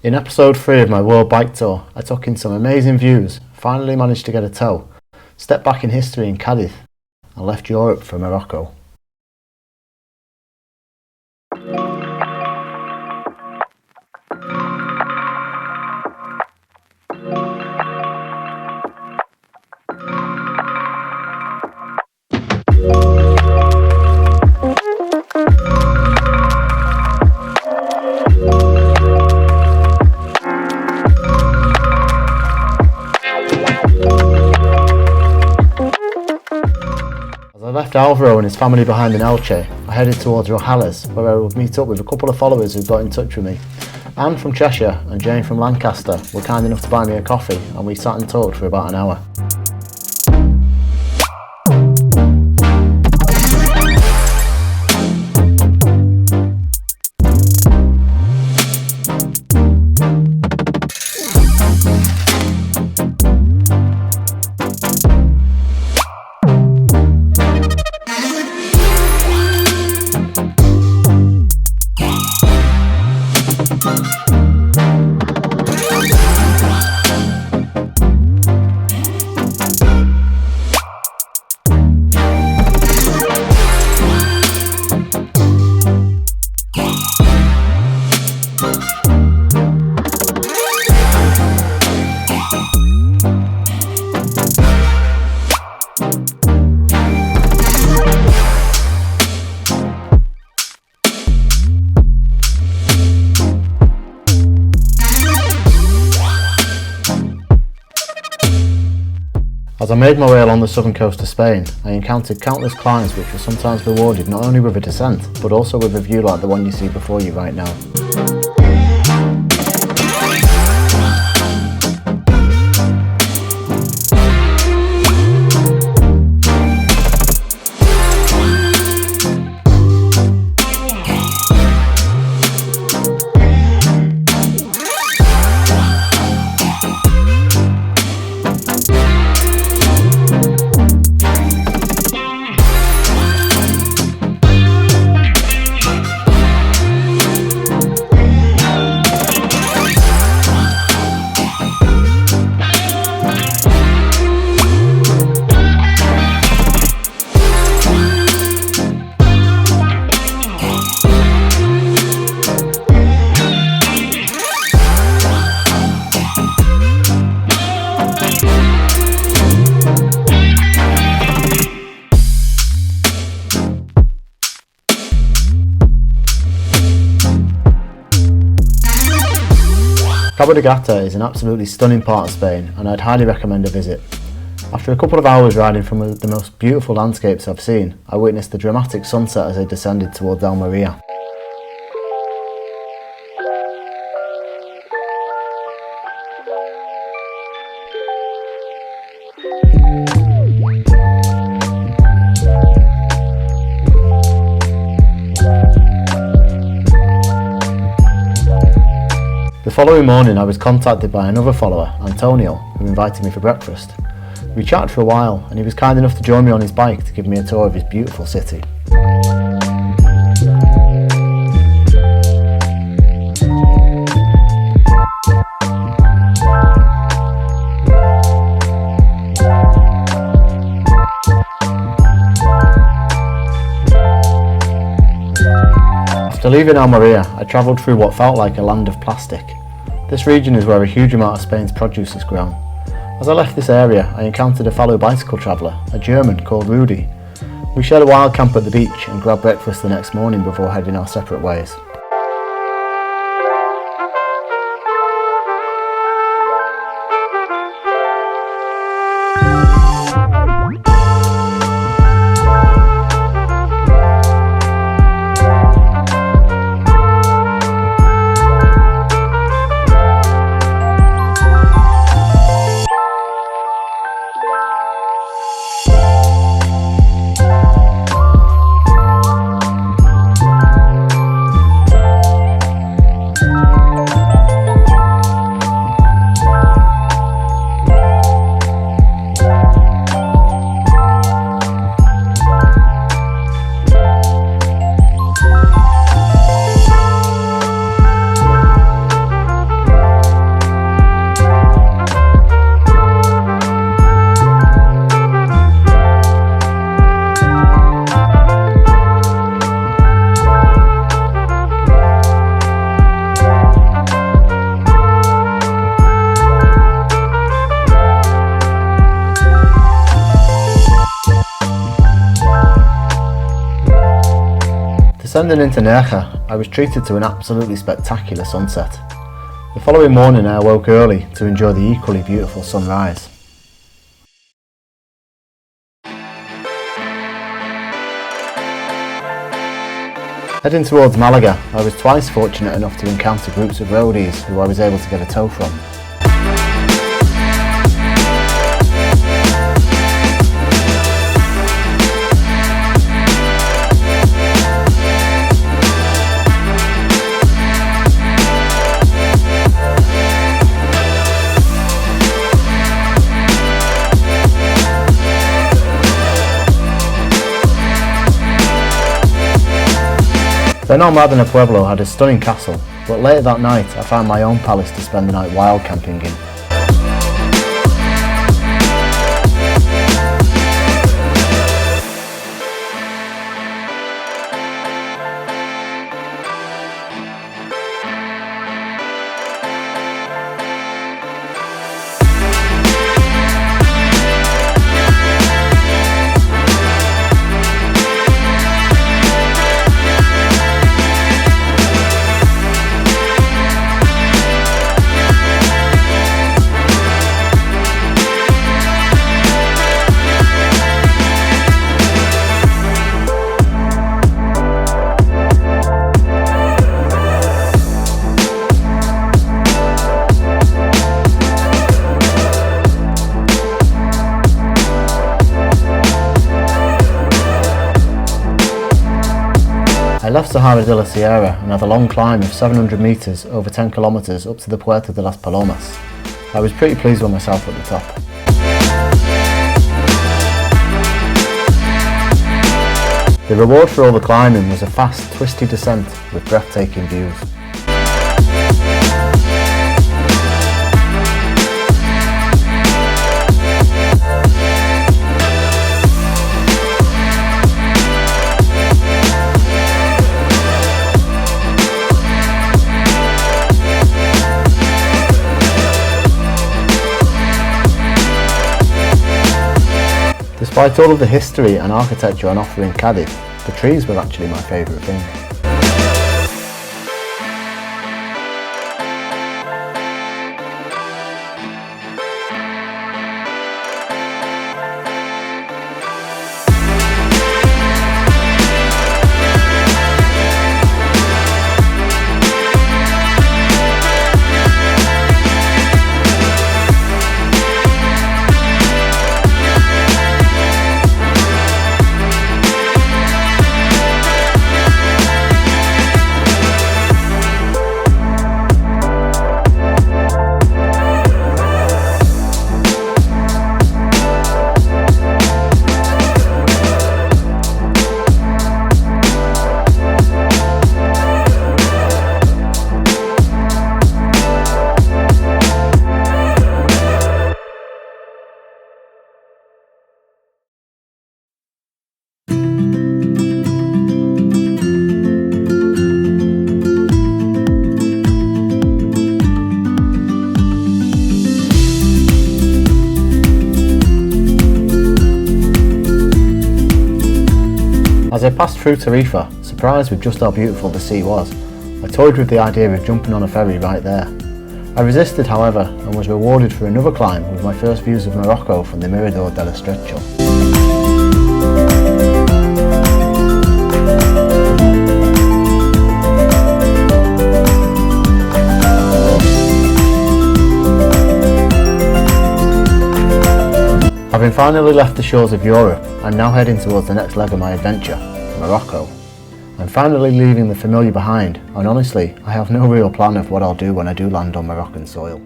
In episode 3 of my world bike tour, I took in some amazing views, finally managed to get a tow, stepped back in history in Cadiz, and left Europe for Morocco. As I left Alvaro and his family behind in Elche, I headed towards Algeciras, where I would meet up with a couple of followers who got in touch with me. Anne from Cheshire and Jane from Lancaster were kind enough to buy me a coffee, and we sat and talked for about an hour. As I made my way along the southern coast of Spain, I encountered countless climbs which were sometimes rewarded not only with a descent, but also with a view like the one you see before you right now. Cabo de Gata is an absolutely stunning part of Spain, and I'd highly recommend a visit. After a couple of hours riding from the most beautiful landscapes I've seen, I witnessed the dramatic sunset as I descended towards Almeria. The following morning I was contacted by another follower, Antonio, who invited me for breakfast. We chatted for a while and he was kind enough to join me on his bike to give me a tour of his beautiful city. After leaving Almeria, I travelled through what felt like a land of plastic. This region is where a huge amount of Spain's produce is grown. As I left this area, I encountered a fellow bicycle traveller, a German called Rudy. We shared a wild camp at the beach and grabbed breakfast the next morning before heading our separate ways. Descending into Nerja, I was treated to an absolutely spectacular sunset. The following morning I awoke early to enjoy the equally beautiful sunrise. Heading towards Malaga, I was twice fortunate enough to encounter groups of roadies who I was able to get a tow from. Benalmádena Pueblo had a stunning castle, but later that night I found my own palace to spend the night wild camping in. I left Sahara de la Sierra and had a long climb of 700 metres over 10 kilometres up to the Puerta de las Palomas. I was pretty pleased with myself at the top. The reward for all the climbing was a fast, twisty descent with breathtaking views. Despite all of the history and architecture on offer in Cádiz, the trees were actually my favourite thing. As I passed through Tarifa, surprised with just how beautiful the sea was, I toyed with the idea of jumping on a ferry right there. I resisted, however, and was rewarded for another climb with my first views of Morocco from the Mirador del Estrecho. Having finally left the shores of Europe, I'm now heading towards the next leg of my adventure, Morocco. I'm finally leaving the familiar behind, and honestly, I have no real plan of what I'll do when I do land on Moroccan soil.